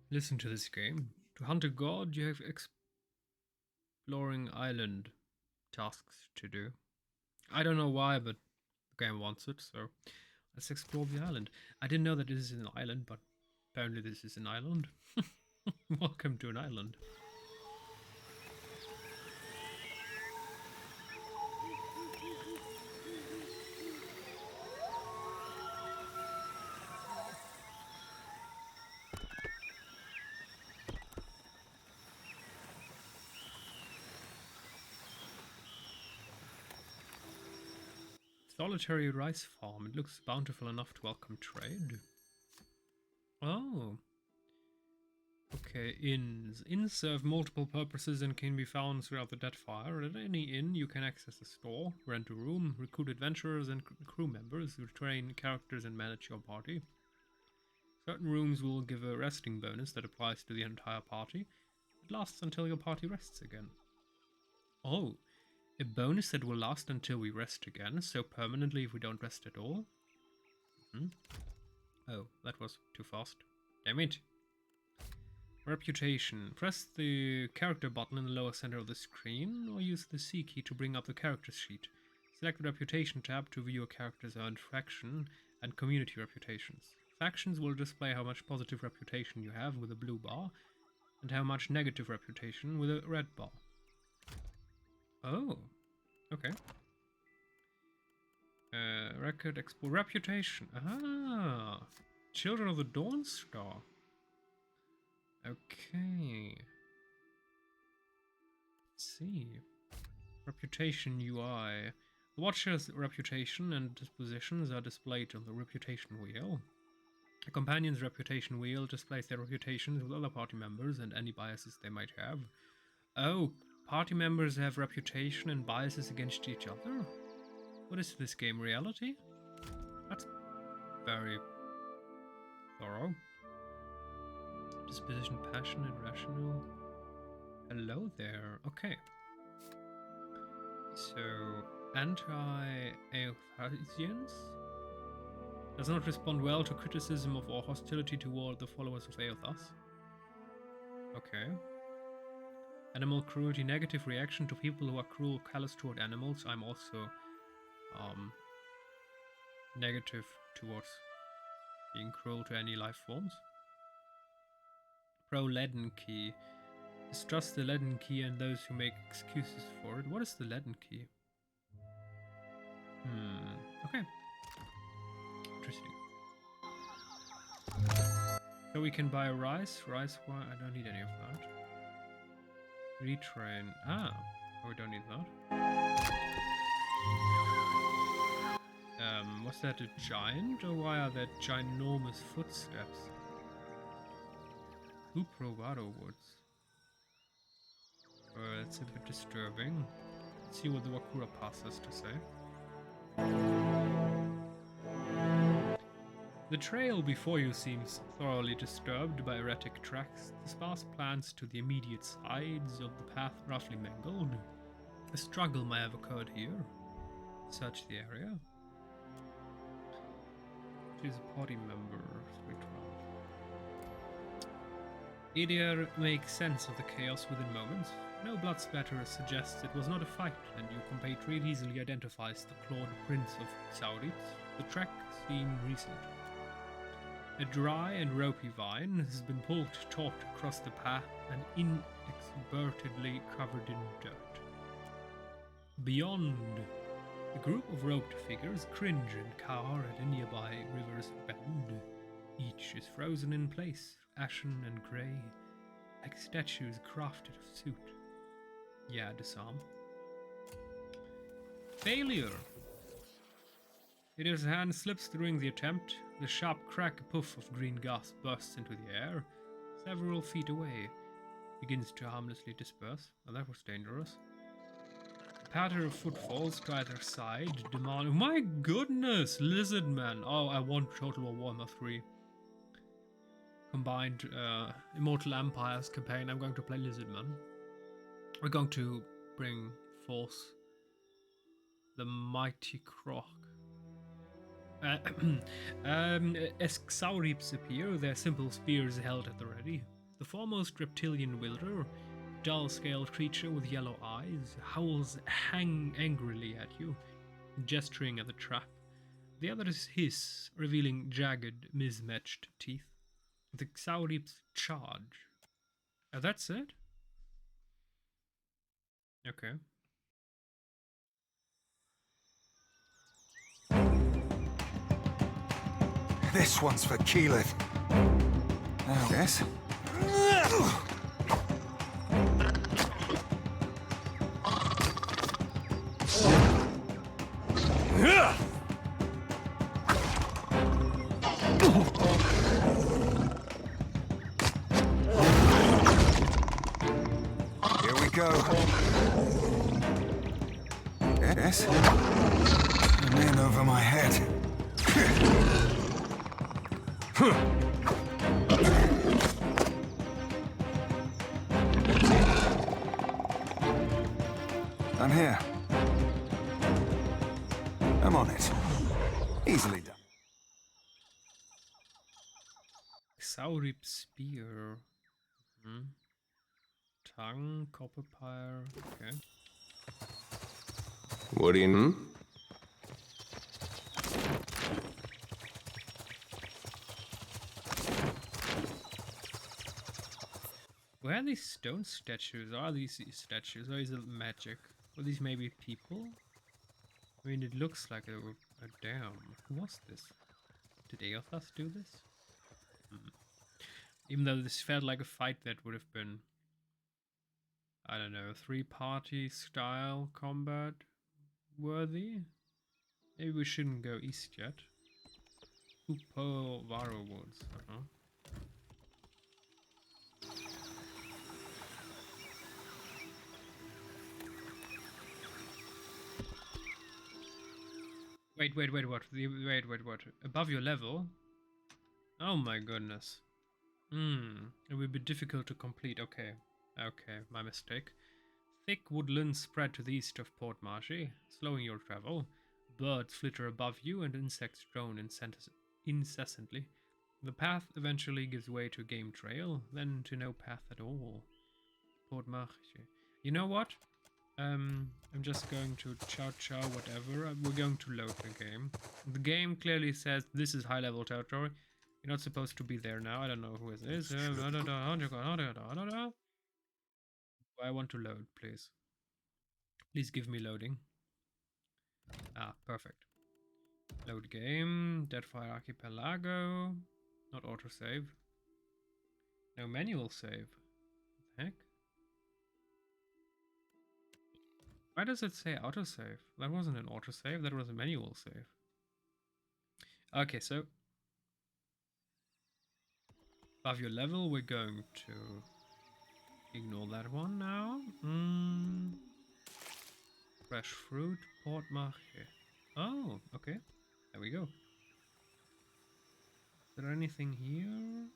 Listen to this game. To hunt a god, you have exploring island tasks to do. I don't know why, but the game wants it, so let's explore the island. I didn't know that this is an island, but apparently this is an island. Welcome to an island. Solitary rice farm. It looks bountiful enough to welcome trade. Oh. Okay, inns. Inns serve multiple purposes and can be found throughout the Deadfire. At any inn, you can access a store, rent a room, recruit adventurers and crew members who train characters and manage your party. Certain rooms will give a resting bonus that applies to the entire party. It lasts until your party rests again. Oh, a bonus that will last until we rest again, so permanently if we don't rest at all? Oh, that was too fast. Damn it. Reputation. Press the character button in the lower center of the screen, or use the C key to bring up the character sheet. Select the Reputation tab to view a character's earned faction and community reputations. Factions will display how much positive reputation you have with a blue bar, and how much negative reputation with a red bar. Oh, okay. Record explore reputation. Ah, Children of the Dawn Star. Okay. Let's see. Reputation UI. The Watcher's reputation and dispositions are displayed on the reputation wheel. A companion's reputation wheel displays their reputations with other party members and any biases they might have. Oh, party members have reputation and biases against each other? What is this game, reality? That's very thorough. Disposition, passionate, rational. Hello there. Okay. So, anti-Aethasians does not respond well to criticism of or hostility toward the followers of Aethas. Okay. Animal cruelty, negative reaction to people who are cruel, callous toward animals. I'm also negative towards being cruel to any life forms. Pro leaden key. Distrust the leaden key and those who make excuses for it. What is the leaden key? Okay. Interesting. So we can buy rice wine. I don't need any of that. Retrain. Ah, oh, we don't need that. Was that a giant, or why are there ginormous footsteps? Uprovado Woods. It's a bit disturbing. Let's see what the Wakura Pass has to say. The trail before you seems thoroughly disturbed by erratic tracks. The sparse plants to the immediate sides of the path roughly mangled. A struggle may have occurred here. Search the area. She's a party member. 312. Idir makes sense of the chaos within moments. No blood spatter suggests it was not a fight, and your compatriot easily identifies the clawed prints of Saurids. The track seemed recent. A dry and ropey vine has been pulled taut across the path and inexpertly covered in dirt. Beyond, a group of roped figures cringe and cower at a nearby river's bend. Each is frozen in place, ashen and grey, like statues crafted of soot. Yeah, disarm. Failure! Idir's hand slips during the attempt. The sharp crack puff of green gas bursts into the air, several feet away. Begins to harmlessly disperse. Oh, that was dangerous. A patter of footfalls to either side, demand. Oh my goodness! Lizard Man! Oh, I want Total War Warhammer 3. Combined Immortal Empires campaign. I'm going to play Lizard Man. We're going to bring forth the Mighty Croc. As Xaurips appear, their simple spears held at the ready. The foremost reptilian wielder, dull-scaled creature with yellow eyes, howls angrily at you, gesturing at the trap. The others hiss, revealing jagged, mismatched teeth. The Xaurip's charge. Oh, that's it? Okay. This one's for Keyleth. Now, yes? Here we go. Yes? And in over my head. I'm here. I'm on it. Easily done. Xaurip spear. Tongue, copper pyre. Okay. What do you Where are these stone statues? Are these statues? Or is it magic? Or these maybe people? I mean, it looks like a damn. Who was this? Did Eothas do this? Even though this felt like a fight that would have been, I don't know, 3-party style combat worthy? Maybe we shouldn't go east yet. Upo Varo Woods. Wait, what? Wait, what? Above your level? Oh my goodness. It will be difficult to complete. Okay, my mistake. Thick woodlands spread to the east of Port Marshy, slowing your travel. Birds flitter above you and insects drone incessantly. The path eventually gives way to a game trail, then to no path at all. Port Marshy. You know what? I'm just going to chow whatever. We're going to load the game. The game clearly says this is high level territory. You're not supposed to be there now. I don't know who it is. I want to load, please. Please give me loading. Ah, perfect. Load game. Deadfire Archipelago. Not autosave. No manual save. What the heck? Why does it say autosave? That wasn't an autosave, that was a manual save. Okay, so above your level, we're going to ignore that one now. Fresh fruit, Port Marche. Oh, okay. There we go. Is there anything here?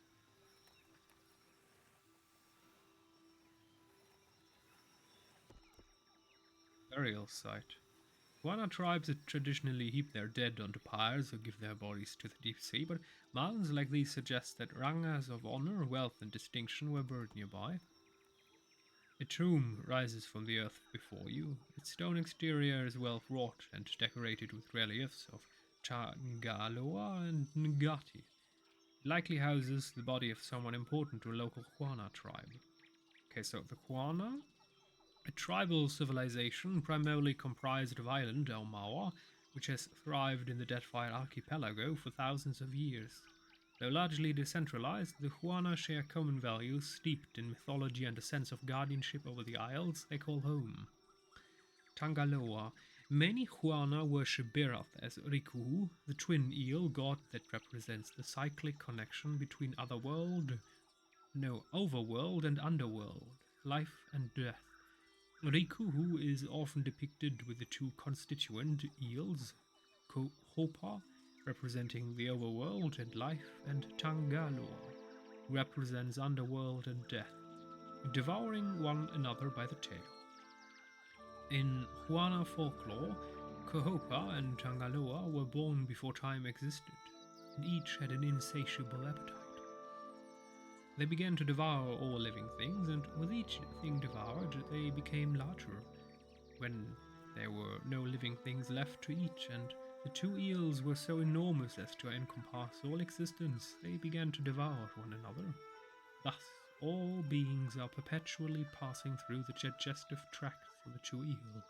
Burial site. Iguana tribes had traditionally heap their dead onto pyres or give their bodies to the deep sea, but mountains like these suggest that rangas of honor, wealth, and distinction were buried nearby. A tomb rises from the earth before you. Its stone exterior is well wrought and decorated with reliefs of Tangaloa and Ngati. It likely houses the body of someone important to a local Huana tribe. Okay, so the Huana, a tribal civilization primarily comprised of island Elmawa, which has thrived in the Deadfire archipelago for thousands of years. Though largely decentralized, the Huana share common values steeped in mythology and a sense of guardianship over the isles they call home. Tangaloa. Many Huana worship Berath as Rikuhu, the twin eel god that represents the cyclic connection between overworld and underworld, life and death. Rikuhu is often depicted with the two constituent eels, Hopa, representing the overworld and life, and Tangaloa, who represents underworld and death, devouring one another by the tail. In Huana folklore, Kohopa and Tangaloa were born before time existed, and each had an insatiable appetite. They began to devour all living things, and with each thing devoured, they became larger. When there were no living things left to eat, and the two eels were so enormous as to encompass all existence, they began to devour one another. Thus, all beings are perpetually passing through the digestive tract of the two eels.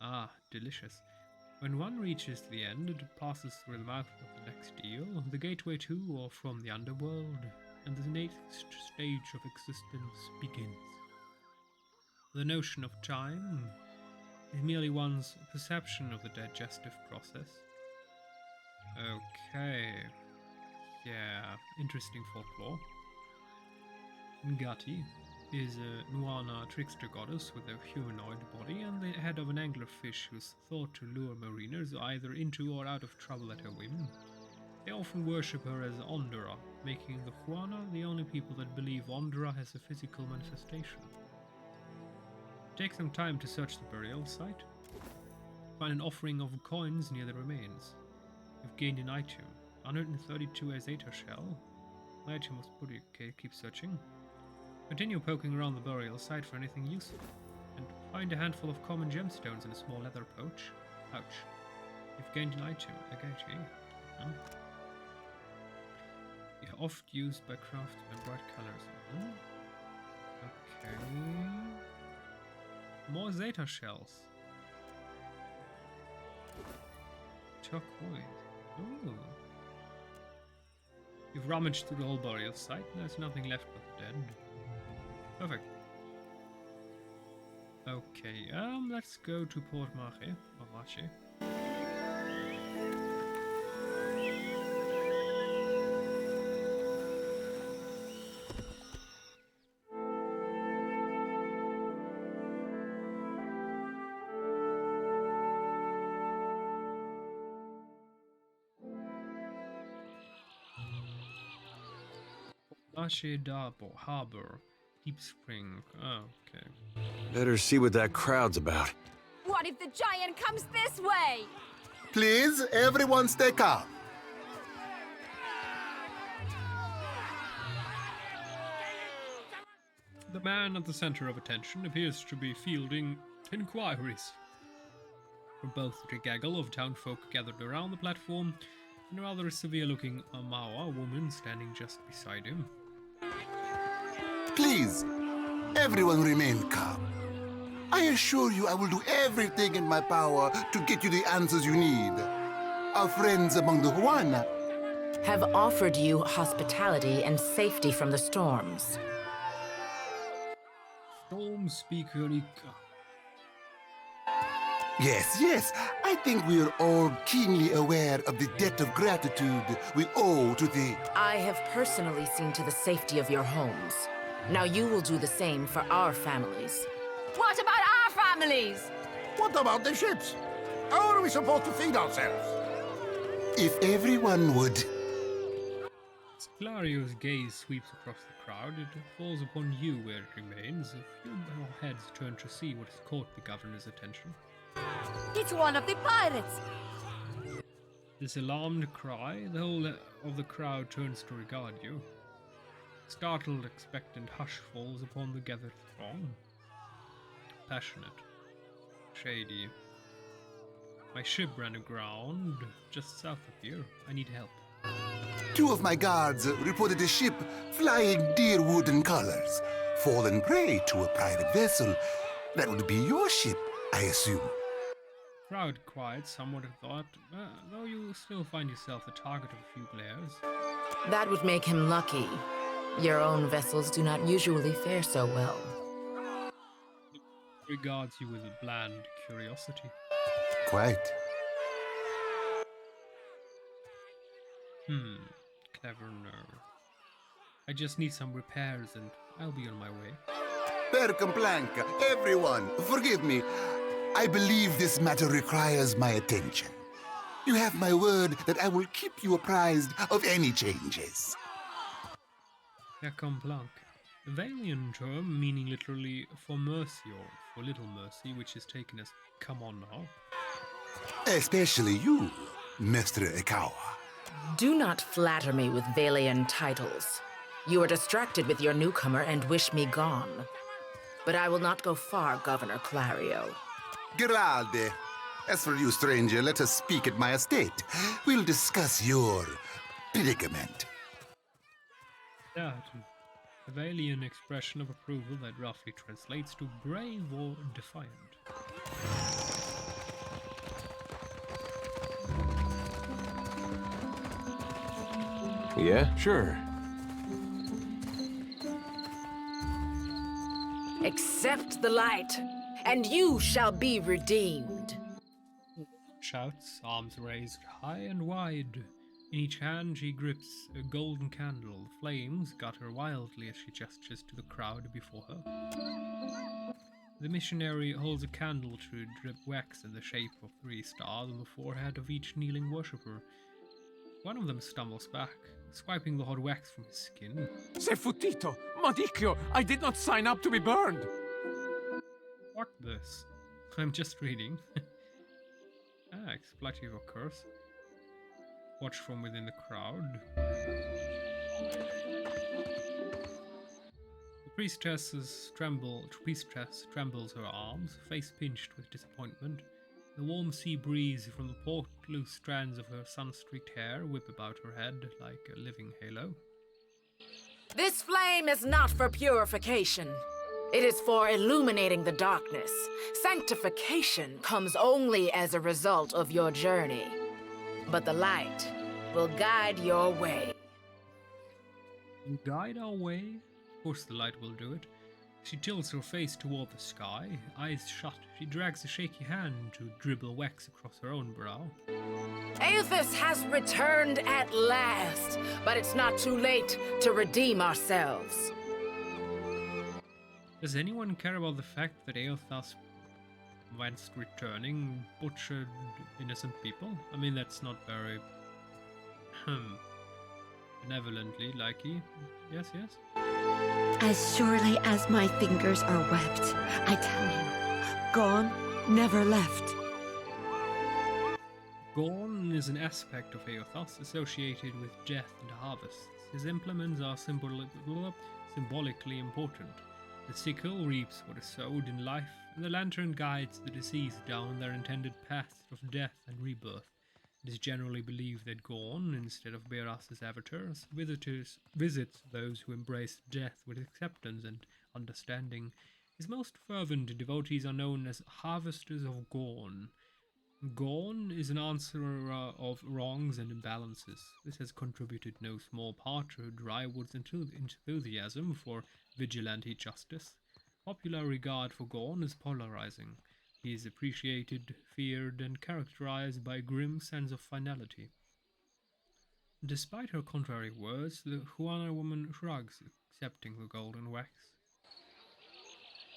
Ah, delicious. When one reaches the end, it passes through the mouth of the next eel, the gateway to or from the underworld, and the next stage of existence begins. The notion of time is merely one's perception of the digestive process. Okay. Yeah, interesting folklore. Ngati is a Nuana trickster goddess with a humanoid body and the head of an anglerfish who's thought to lure mariners either into or out of trouble at her whim. They often worship her as Ondra, making the Huana the only people that believe Ondra has a physical manifestation. Take some time to search the burial site. Find an offering of coins near the remains. You've gained an item, 132 Azeta shell. Item was put. Okay, keep searching. Continue poking around the burial site for anything useful, and find a handful of common gemstones in a small leather pouch. You've gained an item, Agate. Oft used by craftsmen, bright colors. Okay. More Zeta shells. Turquoise. Ooh. You've rummaged through the whole burial site, and there's nothing left but the dead. Perfect. Okay, let's go to Port Marche, or Marche. Marche Harbor. Deep Spring. Oh, okay. Better see what that crowd's about. What if the giant comes this way? Please, everyone stay calm. The man at the center of attention appears to be fielding inquiries from both the gaggle of townfolk gathered around the platform and a rather severe-looking Amawa woman standing just beside him. Please, everyone remain calm. I assure you I will do everything in my power to get you the answers you need. Our friends among the Huana have offered you hospitality and safety from the storms. Storm Speaker Ika. Yes, I think we are all keenly aware of the debt of gratitude we owe to the... I have personally seen to the safety of your homes. Now you will do the same for our families. What about our families? What about the ships? How are we supposed to feed ourselves? If everyone would... As Clario's gaze sweeps across the crowd, it falls upon you where it remains. A few more heads turn to see what has caught the governor's attention. It's one of the pirates! This alarmed cry, the whole of the crowd turns to regard you. Startled, expectant hush falls upon the gathered throng. Passionate. Shady. My ship ran aground just south of here. I need help. 2 of my guards reported a ship flying deer wooden colors, fallen prey to a private vessel. That would be your ship, I assume. Crowd quiet somewhat at thought, though you still find yourself the target of a few glares. That would make him lucky. Your own vessels do not usually fare so well. He regards you with a bland curiosity. Quite. Clever nerve. I just need some repairs and I'll be on my way. Per Complanca, everyone, forgive me. I believe this matter requires my attention. You have my word that I will keep you apprised of any changes. Per Complanca. A Valian term meaning literally for mercy or for little mercy, which is taken as come on now. Especially you, Mr. Ikawa. Do not flatter me with Valian titles. You are distracted with your newcomer and wish me gone. But I will not go far, Governor Clario. Grande. As for you, stranger, let us speak at my estate. We'll discuss your predicament. That a Valian expression of approval that roughly translates to brave or defiant. Yeah, sure. Accept the light, and you shall be redeemed. Shouts, arms raised high and wide. In each hand she grips a golden candle. Flames gutter wildly as she gestures to the crowd before her. The missionary holds a candle to drip wax in the shape of 3 stars on the forehead of each kneeling worshipper. One of them stumbles back, swiping the hot wax from his skin. Se futito! Madicchio! I did not sign up to be burned! Fuck this. I'm just reading. Expletive or curse. Watch from within the crowd. The priestess trembles her arms, face pinched with disappointment. The warm sea breeze from the port loose strands of her sun-streaked hair whip about her head like a living halo. This flame is not for purification. It is for illuminating the darkness. Sanctification comes only as a result of your journey. But the light will guide your way. Guide our way? Of course the light will do it. She tilts her face toward the sky, eyes shut. She drags a shaky hand to dribble wax across her own brow. Aethys has returned at last, but it's not too late to redeem ourselves. Does anyone care about the fact that Aethys, whilst returning, butchered innocent people? I mean, that's not very... benevolently likey. Yes, yes? As surely as my fingers are webbed, I tell you, gone, never left. Gorn is an aspect of Aethys associated with death and harvests. His implements are symbolically important. The sickle reaps what is sowed in life, and the lantern guides the deceased down their intended path of death and rebirth. It is generally believed that Gorn, instead of Beras' avatars, visits those who embrace death with acceptance and understanding. His most fervent devotees are known as harvesters of Gorn. Gorn is an answerer of wrongs and imbalances. This has contributed no small part to Drywood's enthusiasm for vigilante justice. Popular regard for Gorn is polarizing. He is appreciated, feared, and characterized by a grim sense of finality. Despite her contrary words, the Huana woman shrugs, accepting the golden wax.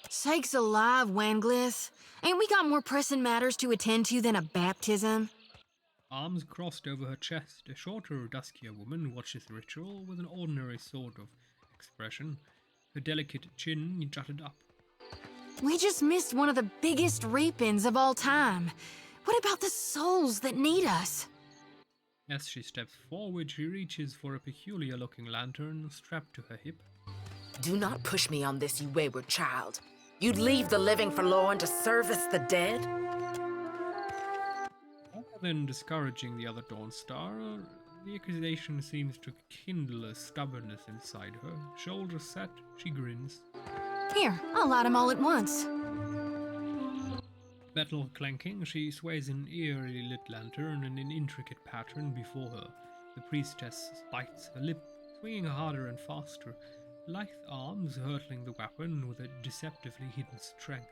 Sakes alive, Wanglith. Ain't we got more pressing matters to attend to than a baptism? Arms crossed over her chest, a shorter, duskier woman watches the ritual with an ordinary sort of expression. Her delicate chin jutted up. We just missed one of the biggest reap-ins of all time. What about the souls that need us? As she steps forward, she reaches for a peculiar-looking lantern strapped to her hip. Do not push me on this, you wayward child. You'd leave the living forlorn to service the dead? Rather than discouraging the other Dawnstar, the accusation seems to kindle a stubbornness inside her. Shoulders set, she grins. Here, I'll light 'em all at once. Metal clanking, she sways an eerily lit lantern in an intricate pattern before her. The priestess bites her lip, swinging harder and faster, lithe arms hurtling the weapon with a deceptively hidden strength,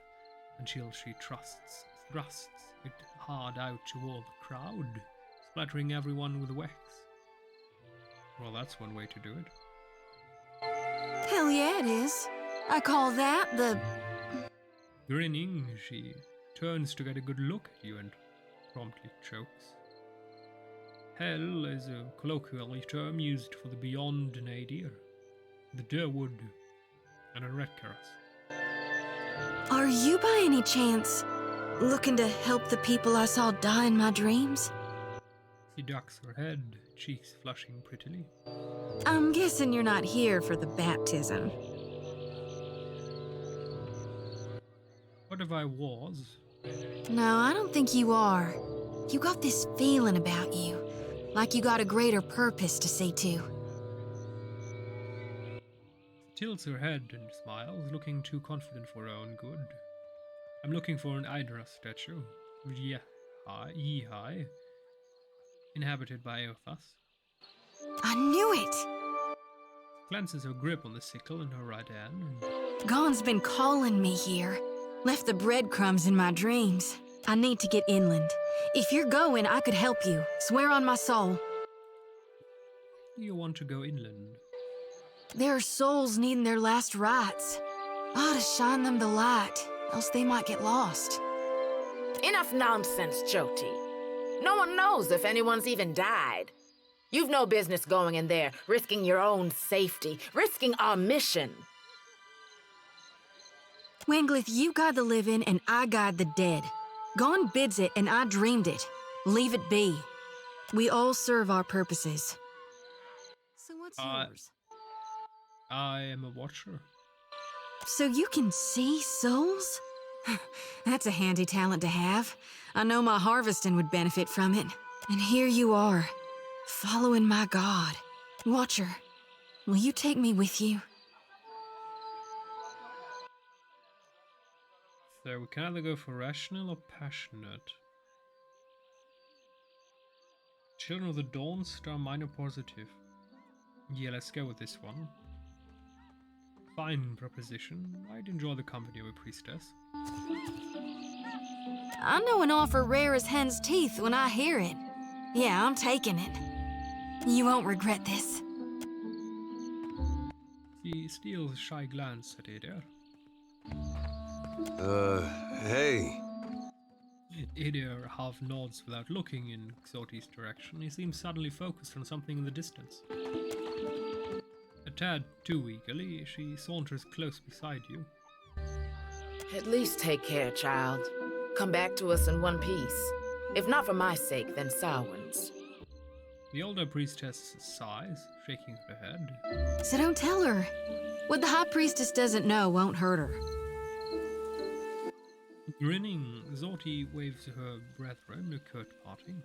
until she thrusts it hard out toward the crowd, splattering everyone with wax. Well, that's one way to do it. Hell yeah, it is. I call that the... Grinning, she turns to get a good look at you and promptly chokes. Hell is a colloquial term used for the beyond nadir, the Durwood, and a red caress. Are you by any chance looking to help the people I saw die in my dreams? She ducks her head, cheeks flushing prettily. I'm guessing you're not here for the baptism. What if I was? No, I don't think you are. You got this feeling about you, like you got a greater purpose to see to. She tilts her head and smiles, looking too confident for her own good. I'm looking for an Hydra statue. High, inhabited by Eothas. I knew it! Glances her grip on the sickle in her right hand. Gon's been calling me here. Left the breadcrumbs in my dreams. I need to get inland. If you're going, I could help you. Swear on my soul. You want to go inland? There are souls needing their last rites. I ought to shine them the light, else they might get lost. Enough nonsense, Jyoti. No one knows if anyone's even died. You've no business going in there, risking your own safety, risking our mission. Wenglith, you guide the living and I guide the dead. Gon bids it and I dreamed it. Leave it be. We all serve our purposes. So what's yours? I am a watcher. So you can see souls? That's a handy talent to have. I know my harvesting would benefit from it. And here you are, following my god. Watcher, will you take me with you? So we can either go for rational or passionate. Children of the Dawn Star minor positive. Yeah, let's go with this one. Fine proposition. I'd enjoy the company of a priestess. I know an offer rare as hen's teeth when I hear it. Yeah, I'm taking it. You won't regret this. He steals a shy glance at Eder. Hey. Eder half nods without looking in Xoti's direction. He seems suddenly focused on something in the distance. A tad too eagerly, she saunters close beside you. At least take care, child. Come back to us in one piece. If not for my sake, then Samhain's. The older priestess sighs, shaking her head. So don't tell her. What the High Priestess doesn't know won't hurt her. Grinning, Xoti waves to her brethren, a curt parting.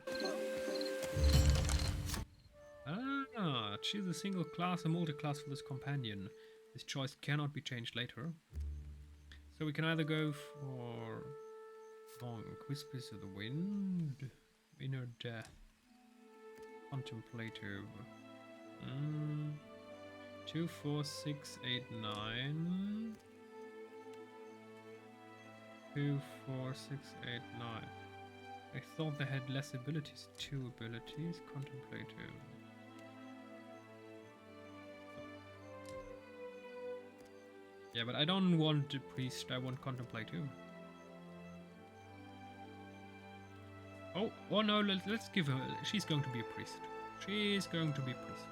Choose a single class or multi-class for this companion. This choice cannot be changed later. So we can either go for Whispers of the Wind, Inner Death, Contemplative. 2, 4, 6, 8, 9. 2, 4, 6, 8, 9. I thought they had less abilities. 2 abilities. Contemplative. Yeah, but I don't want a priest, I want contemplative. Oh no, let's give her, she's going to be a priest. She's going to be a priest.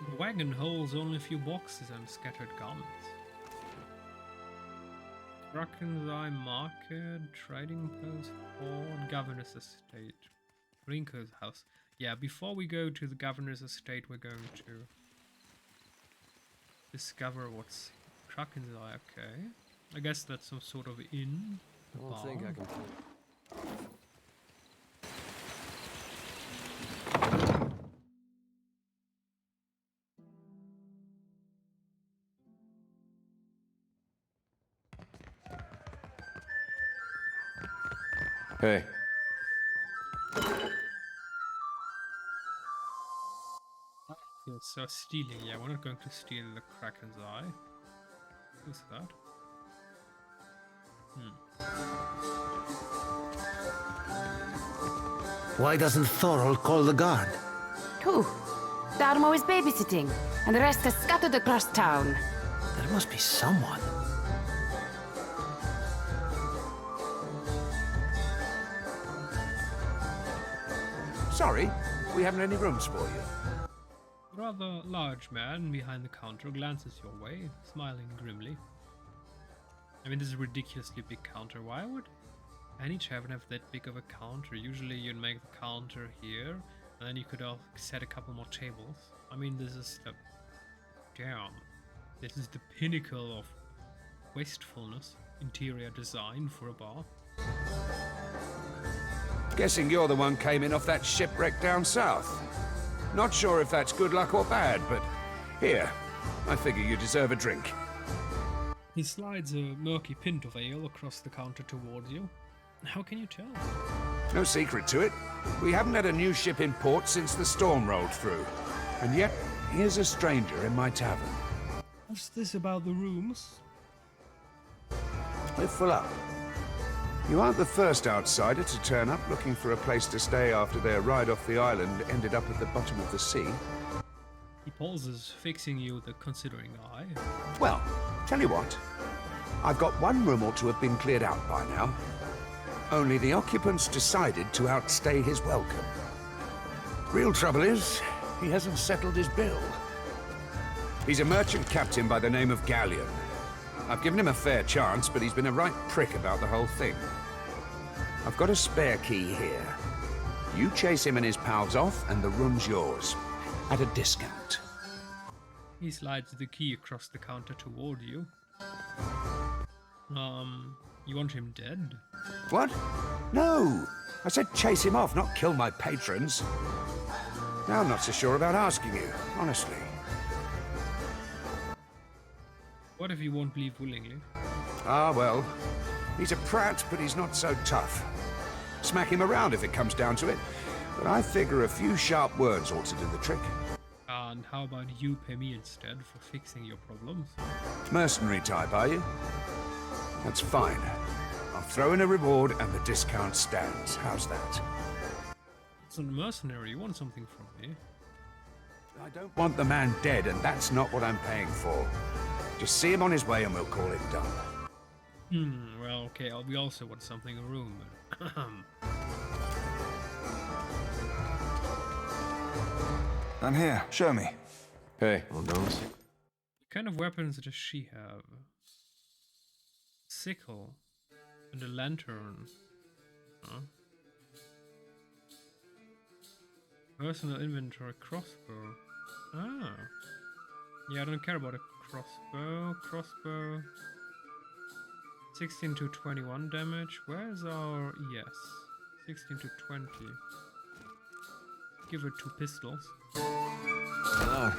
The wagon holds only a few boxes and scattered garments. Draken's Eye Market, Trading Post, Horde, Governor's Estate, Rinko's house. Yeah, before we go to the Governor's Estate, we're going to discover what's Draken's Eye. Okay, I guess that's some sort of inn. I don't think I can. Hey. Yeah, so stealing, yeah, we're not going to steal the Kraken's Eye. Who's that? Why doesn't Thorol call the guard? Who? Darmo is babysitting, and the rest is scattered across town. There must be someone. Sorry, we haven't any rooms for you. A rather large man behind the counter glances your way, smiling grimly. I mean, this is a ridiculously big counter. Why would any tavern have that big of a counter? Usually you'd make the counter here, and then you could set a couple more tables. I mean, this is the... Damn. This is the pinnacle of wastefulness. Interior design for a bar. Guessing you're the one came in off that shipwreck down south. Not sure if that's good luck or bad, but here, I figure you deserve a drink. He slides a murky pint of ale across the counter towards you. How can you tell? No secret to it. We haven't had a new ship in port since the storm rolled through. And yet, here's a stranger in my tavern. What's this about the rooms? We're full up. You aren't the first outsider to turn up looking for a place to stay after their ride off the island ended up at the bottom of the sea. He pauses, fixing you with a considering eye. Well, tell you what. I've got one room or two have been cleared out by now. Only the occupants decided to outstay his welcome. Real trouble is, he hasn't settled his bill. He's a merchant captain by the name of Galleon. I've given him a fair chance, but he's been a right prick about the whole thing. I've got a spare key here. You chase him and his pals off, and the room's yours. At a discount. He slides the key across the counter toward you. You want him dead? What? No! I said chase him off, not kill my patrons. Now I'm not so sure about asking you, honestly. What if he won't leave willingly? Ah, well. He's a prat, but he's not so tough. Smack him around if it comes down to it. But I figure a few sharp words ought to do the trick. And how about you pay me instead for fixing your problems? Mercenary type, are you? That's fine. I'll throw in a reward and the discount stands. How's that? It's a mercenary. You want something from me? I don't want the man dead, and that's not what I'm paying for. Just see him on his way and we'll call it done. Well, okay, we also want something in a room. I'm here. Show me. Hey. What kind of weapons does she have? Sickle. And a lantern. Huh? Personal inventory crossbow. Ah. Yeah, I don't care about a crossbow. 16 to 21 damage. Where's our... Yes. 16 to 20. Give her 2 pistols. Ah.